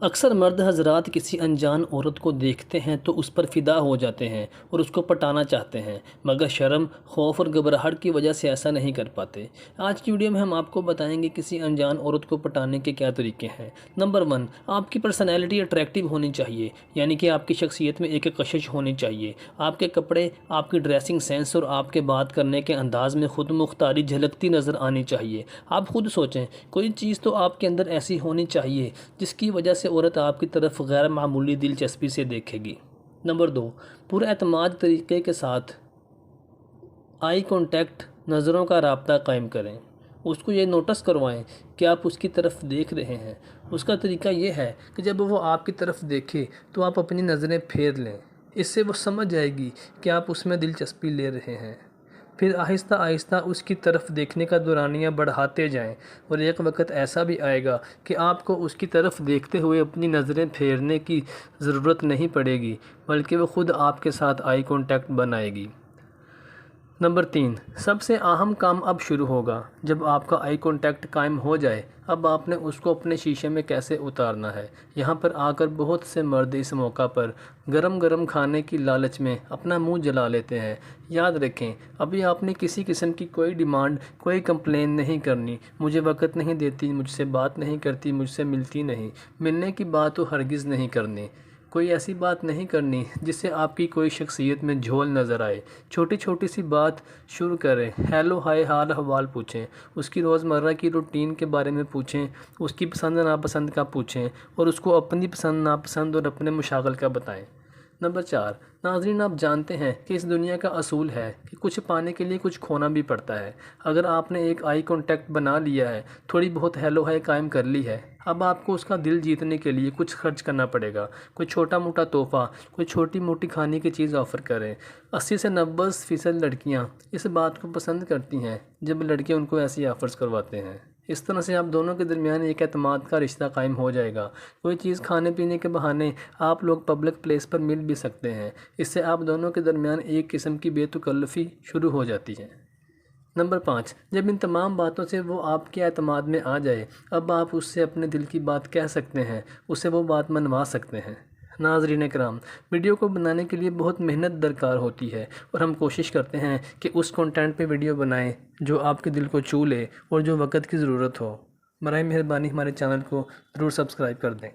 اکثر مرد حضرات کسی انجان عورت کو دیکھتے ہیں تو اس پر فدا ہو جاتے ہیں اور اس کو پٹانا چاہتے ہیں، مگر شرم، خوف اور گھبراہٹ کی وجہ سے ایسا نہیں کر پاتے۔ آج کی ویڈیو میں ہم آپ کو بتائیں گے کسی انجان عورت کو پٹانے کے کیا طریقے ہیں۔ نمبر 1، آپ کی پرسنالٹی اٹریکٹیو ہونی چاہیے، یعنی کہ آپ کی شخصیت میں ایک کشش ہونی چاہیے۔ آپ کے کپڑے، آپ کی ڈریسنگ سینس اور آپ کے بات کرنے کے انداز میں خود مختاری جھلکتی نظر آنی چاہیے۔ آپ خود سوچیں، کوئی چیز تو آپ کے اندر ایسی ہونی چاہیے جس کی وجہ سے عورت آپ کی طرف غیر معمولی دلچسپی سے دیکھے گی۔ نمبر 2، پر اعتماد طریقے کے ساتھ آئی کانٹیکٹ، نظروں کا رابطہ قائم کریں۔ اس کو یہ نوٹس کروائیں کہ آپ اس کی طرف دیکھ رہے ہیں۔ اس کا طریقہ یہ ہے کہ جب وہ آپ کی طرف دیکھے تو آپ اپنی نظریں پھیر لیں، اس سے وہ سمجھ جائے گی کہ آپ اس میں دلچسپی لے رہے ہیں۔ پھر آہستہ آہستہ اس کی طرف دیکھنے کا دورانیہ بڑھاتے جائیں، اور ایک وقت ایسا بھی آئے گا کہ آپ کو اس کی طرف دیکھتے ہوئے اپنی نظریں پھیرنے کی ضرورت نہیں پڑے گی، بلکہ وہ خود آپ کے ساتھ آئی کانٹیکٹ بنائے گی۔ نمبر 3، سب سے اہم کام اب شروع ہوگا۔ جب آپ کا آئی کانٹیکٹ قائم ہو جائے، اب آپ نے اس کو اپنے شیشے میں کیسے اتارنا ہے۔ یہاں پر آ کر بہت سے مرد اس موقع پر گرم گرم کھانے کی لالچ میں اپنا منہ جلا لیتے ہیں۔ یاد رکھیں، ابھی آپ نے کسی قسم کی کوئی ڈیمانڈ، کوئی کمپلین نہیں کرنی۔ مجھے وقت نہیں دیتی، مجھ سے بات نہیں کرتی، مجھ سے ملتی نہیں، ملنے کی بات تو ہرگز نہیں کرنی۔ کوئی ایسی بات نہیں کرنی جس سے آپ کی کوئی شخصیت میں جھول نظر آئے۔ چھوٹی چھوٹی سی بات شروع کریں، ہیلو ہائے حال احوال پوچھیں، اس کی روزمرہ کی روٹین کے بارے میں پوچھیں، اس کی پسند ناپسند کا پوچھیں، اور اس کو اپنی پسند ناپسند اور اپنے مشاغل کا بتائیں۔ نمبر 4، ناظرین، آپ جانتے ہیں کہ اس دنیا کا اصول ہے کہ کچھ پانے کے لیے کچھ کھونا بھی پڑتا ہے۔ اگر آپ نے ایک آئی کانٹیکٹ بنا لیا ہے، تھوڑی بہت ہیلو ہائے قائم کر لی ہے، اب آپ کو اس کا دل جیتنے کے لیے کچھ خرچ کرنا پڑے گا۔ کوئی چھوٹا موٹا تحفہ، کوئی چھوٹی موٹی کھانے کی چیز آفر کریں۔ 80 سے 90% لڑکیاں اس بات کو پسند کرتی ہیں جب لڑکے ان کو ایسی آفرز کرواتے ہیں۔ اس طرح سے آپ دونوں کے درمیان ایک اعتماد کا رشتہ قائم ہو جائے گا۔ کوئی چیز کھانے پینے کے بہانے آپ لوگ پبلک پلیس پر مل بھی سکتے ہیں۔ اس سے آپ دونوں کے درمیان ایک قسم کی بے تکلفی شروع ہو جاتی ہے۔ نمبر 5، جب ان تمام باتوں سے وہ آپ کے اعتماد میں آ جائے، اب آپ اس سے اپنے دل کی بات کہہ سکتے ہیں، اسے وہ بات منوا سکتے ہیں۔ ناظرین کرام، ویڈیو کو بنانے کے لیے بہت محنت درکار ہوتی ہے، اور ہم کوشش کرتے ہیں کہ اس کنٹینٹ پہ ویڈیو بنائیں جو آپ کے دل کو چھو لے اور جو وقت کی ضرورت ہو۔ برائے مہربانی ہمارے چینل کو ضرور سبسکرائب کر دیں۔